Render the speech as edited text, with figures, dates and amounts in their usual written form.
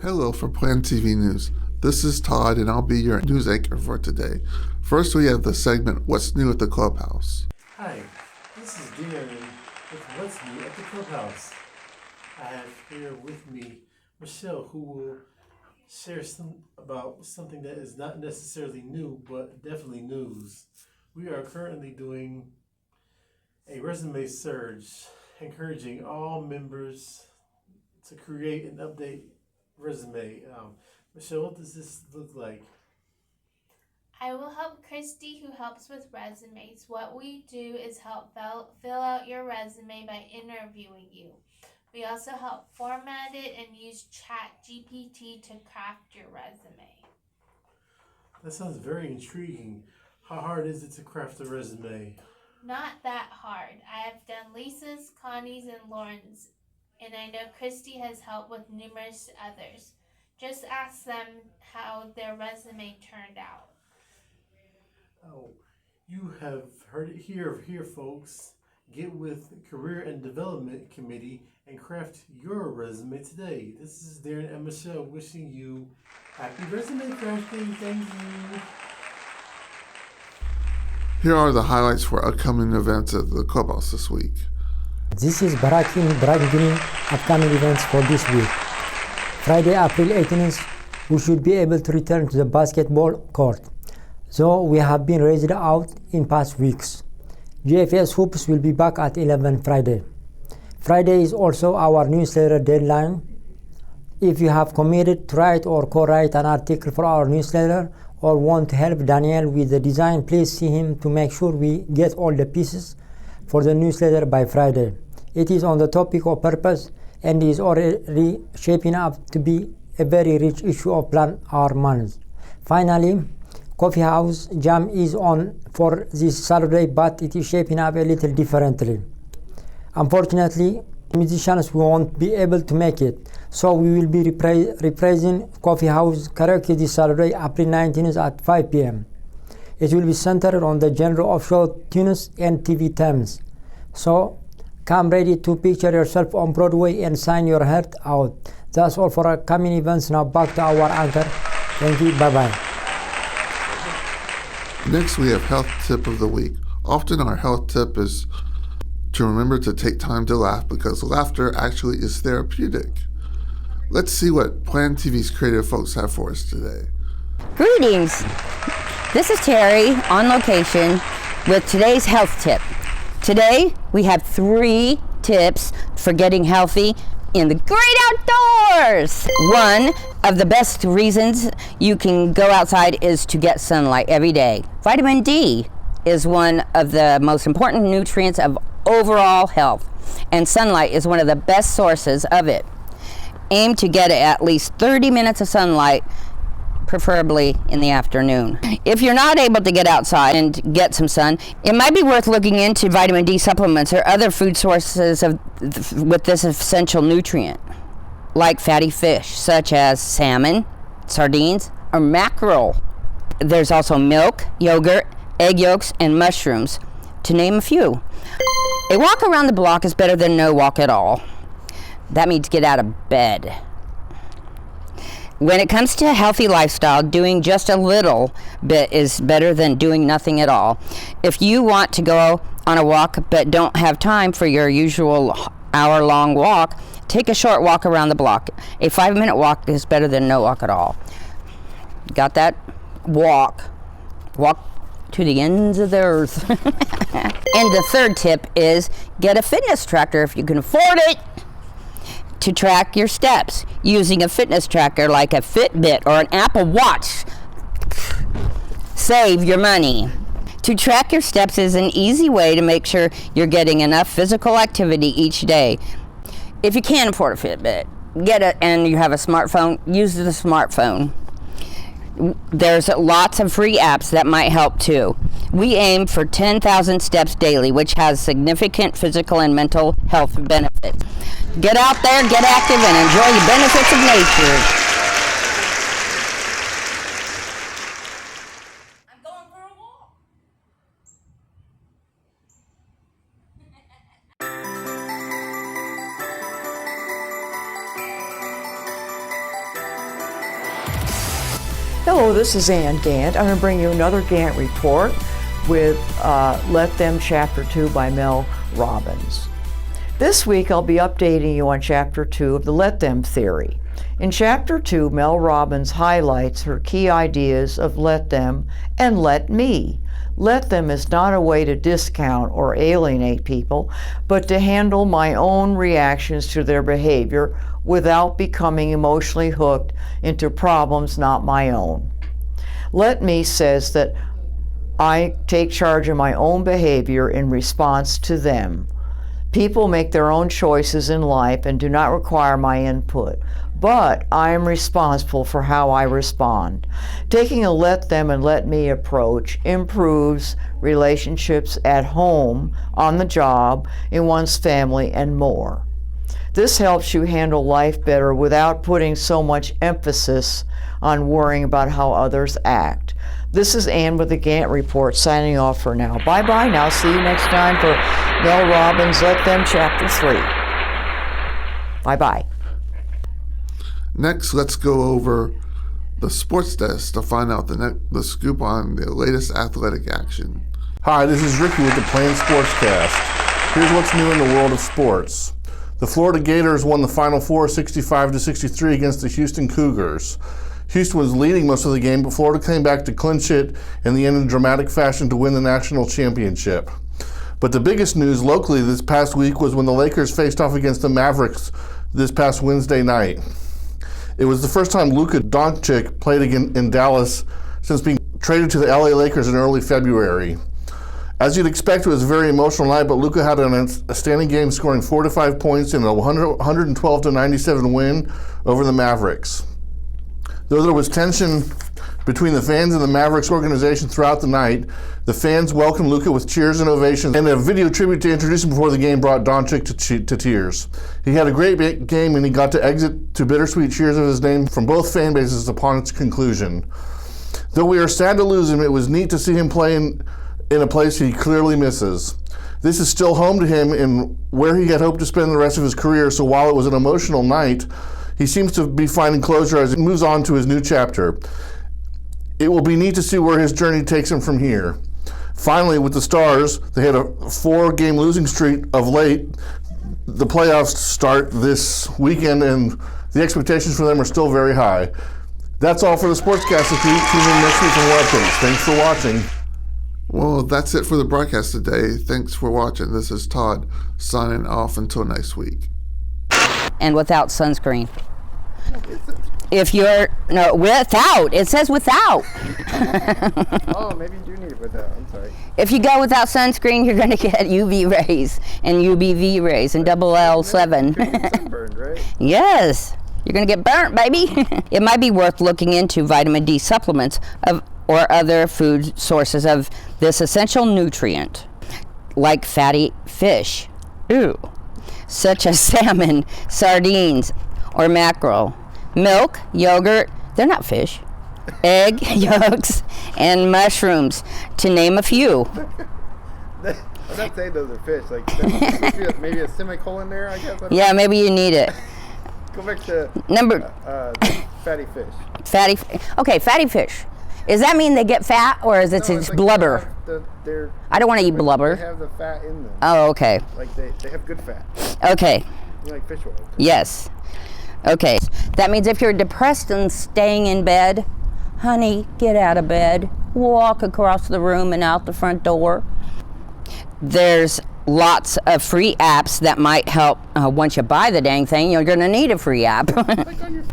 Hello from Plan TV News. This is Todd and I'll be your news anchor for today. First we have the segment, What's New at the Clubhouse? Hi, this is Darren with What's New at the Clubhouse. I have here with me Michelle, who will share about something that is not necessarily new, but definitely news. We are currently doing a resume surge, encouraging all members to create and update resume. Michelle, what does this look like? I will help Christy, who helps with resumes. What we do is help fill out your resume by interviewing you. We also help format it and use ChatGPT to craft your resume. That sounds very intriguing. How hard is it to craft a resume? Not that hard. I have done Lisa's, Connie's, and Lauren's, and I know Christy has helped with numerous others. Just ask them how their resume turned out. Oh, you have heard it here, folks. Get with the Career and Development Committee and craft your resume today. This is Darren and Michelle wishing you happy resume crafting. Thank you. Here are the highlights for upcoming events at the Clubhouse this week. This is Barakin bringing upcoming events for this week. Friday, April 18th, we should be able to return to the basketball court, though we have been raised out in past weeks. GFS Hoops will be back at 11 Friday. Friday is also our newsletter deadline. If you have committed to write or co-write an article for our newsletter or want to help Daniel with the design, please see him to make sure we get all the pieces for the newsletter by Friday. It is on the topic of purpose and is already shaping up to be a very rich issue of Plan Our Money. Finally, Coffee House Jam is on for this Saturday, but it is shaping up a little differently. Unfortunately, musicians won't be able to make it, so we will be reprising Coffee House karaoke this Saturday, April 19th at 5 p.m. It will be centered on the genre of show tunes and TV themes. So, come ready to picture yourself on Broadway and sign your heart out. That's all for our coming events. Now back to our anchor. Thank you. Bye-bye. Next we have Health Tip of the Week. Often our health tip is to remember to take time to laugh because laughter actually is therapeutic. Let's see what Plan TV's creative folks have for us today. Greetings. This is Terry on location with today's health tip. Today, we have 3 tips for getting healthy in the great outdoors. One of the best reasons you can go outside is to get sunlight every day. Vitamin D is one of the most important nutrients of overall health, and sunlight is one of the best sources of it. Aim to get at least 30 minutes of sunlight, preferably in the afternoon. If you're not able to get outside and get some sun, it might be worth looking into vitamin D supplements or other food sources with this essential nutrient, like fatty fish, such as salmon, sardines, or mackerel. There's also milk, yogurt, egg yolks, and mushrooms, to name a few. A walk around the block is better than no walk at all. That means get out of bed. When it comes to a healthy lifestyle, doing just a little bit is better than doing nothing at all. If you want to go on a walk but don't have time for your usual hour-long walk, take a short walk around the block. A 5-minute walk is better than no walk at all. Got that? Walk to the ends of the earth. And the third tip is get a fitness tracker if you can afford it, to track your steps using a fitness tracker like a Fitbit or an Apple Watch. Save your money. To track your steps is an easy way to make sure you're getting enough physical activity each day. If you can't afford a Fitbit, get it, and you have a smartphone, use the smartphone. There's lots of free apps that might help too. We aim for 10,000 steps daily, which has significant physical and mental health benefits. Get out there, get active, and enjoy the benefits of nature. I'm going for a walk. Hello, this is Ann Gant. I'm going to bring you another Gant report with Let Them Chapter 2 by Mel Robbins. This week I'll be updating you on Chapter 2 of the Let Them theory. In Chapter 2, Mel Robbins highlights her key ideas of let them and let me. Let them is not a way to discount or alienate people, but to handle my own reactions to their behavior without becoming emotionally hooked into problems not my own. Let me says that I take charge of my own behavior in response to them. People make their own choices in life and do not require my input, but I am responsible for how I respond. Taking a let them and let me approach improves relationships at home, on the job, in one's family, and more. This helps you handle life better without putting so much emphasis on worrying about how others act. This is Ann with the Gant Report signing off for now. Bye-bye now. See you next time for Mel Robbins' Let Them Chapter 3. Bye-bye. Next, let's go over the sports desk to find out the scoop on the latest athletic action. Hi, this is Ricky with the Plain Sportscast. Here's what's new in the world of sports. The Florida Gators won the Final Four 65-63 against the Houston Cougars. Houston was leading most of the game, but Florida came back to clinch it in the end in dramatic fashion to win the national championship. But the biggest news locally this past week was when the Lakers faced off against the Mavericks this past Wednesday night. It was the first time Luka Doncic played again in Dallas since being traded to the LA Lakers in early February. As you'd expect, it was a very emotional night, but Luka had a standing game, scoring 45 points in a 112-97 win over the Mavericks. Though there was tension between the fans and the Mavericks organization throughout the night, the fans welcomed Luka with cheers and ovations, and a video tribute to introduce him before the game brought Doncic to tears. He had a great game, and he got to exit to bittersweet cheers of his name from both fan bases upon its conclusion. Though we are sad to lose him, it was neat to see him play in a place he clearly misses. This is still home to him and where he had hoped to spend the rest of his career, so while it was an emotional night, he seems to be finding closure as he moves on to his new chapter. It will be neat to see where his journey takes him from here. Finally, with the Stars, they had a 4-game losing streak of late. The playoffs start this weekend, and the expectations for them are still very high. That's all for the Sportscast this week. Tune in next week for more updates. Thanks for watching. Well, that's it for the broadcast today. Thanks for watching. This is Todd signing off until next week. And without sunscreen. If you're, no, without. It says without. Oh, maybe you do need it without. I'm sorry. If you go without sunscreen, you're going to get UV rays and UVB rays and double L7. Sunburned, right? Yes. You're going to get burnt, baby. It might be worth looking into vitamin D supplements or other food sources of this essential nutrient, like fatty fish, such as salmon, sardines, or mackerel, milk, yogurt, they're not fish, egg yolks, and mushrooms, to name a few. I'm not saying those are fish. Like maybe a semicolon there, I guess. Yeah, maybe you need it. Go back to fatty fish. Okay, fatty fish. Does that mean they get fat, or is it just blubber? I don't want to eat blubber. They have the fat in them. Oh, okay. Like they have good fat. Okay. Like fish oil. Yes. Okay. That means if you're depressed and staying in bed, honey, get out of bed. Walk across the room and out the front door. There's lots of free apps that might help. Once you buy the dang thing, you're going to need a free app. Like on your